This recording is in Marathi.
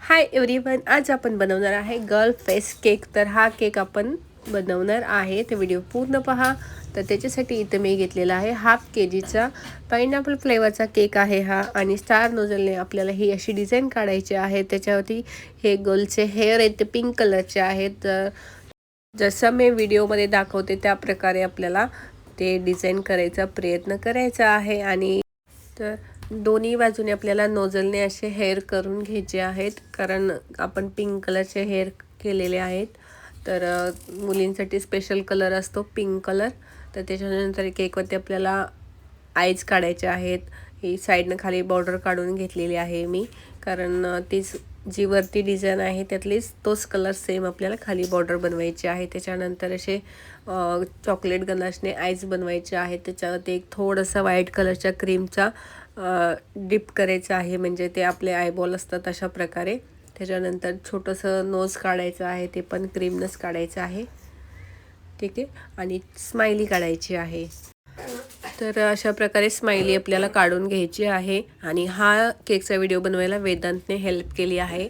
हाय एव्हरीवन, आज आपण बनवणार आहे गर्ल फेस केक। तर हा केक आपण बनवणार आहे, ते व्हिडिओ पूर्ण पहा। तर त्याच्यासाठी इथे मी घेतलेला आहे हाफ केजीचा पाइनएपल फ्लेवरचा केक आहे हा। आणि स्टार नोझलने आपल्याला ही अशी डिझाईन काढायची आहे। त्याच्यावरती हे गर्लचे हेअर आहेत ते पिंक कलरचे आहेत। जसं मी व्हिडिओमध्ये दाखवते त्या प्रकारे आपल्याला ते डिझाईन करायचा प्रयत्न करायचा आहे। आणि तर दोन्ही बाजूने आपल्याला नोझलने असे हेअर करून घ्यायचे आहेत, कारण आपण पिंक कलरचे हेअर केलेले आहेत। तर मुलींसाठी स्पेशल कलर असतो पिंक कलर। तर त्याच्यानंतर केकवरती आपल्याला आईज काढायचे आहेत। ही साईडनं खाली बॉर्डर काढून घेतलेली आहे मी, कारण तीच जी वरती डिझाईन आहे त्यातलीच तोच कलर सेम आपल्याला खाली बॉर्डर बनवायची आहे। त्याच्यानंतर असे चॉकलेट गनाशने आईज बनवायचे आहेत। त्याच्यावरती एक थोडंसं व्हाईट कलरच्या क्रीमचा डिप करायचं आहे, म्हणजे ते आपले आयबॉल असतात अशा प्रकारे। त्याच्यानंतर छोटंसं नोज काढायचं आहे, ते पण क्रीमनंच काढायचं आहे, ठीक आहे। आणि स्माइली काढायची आहे। तर अशा प्रकारे स्माइली आपल्याला काढून घ्यायची आहे। आणि हा केकचा व्हिडिओ बनवायला वेदांतने हेल्प केली आहे।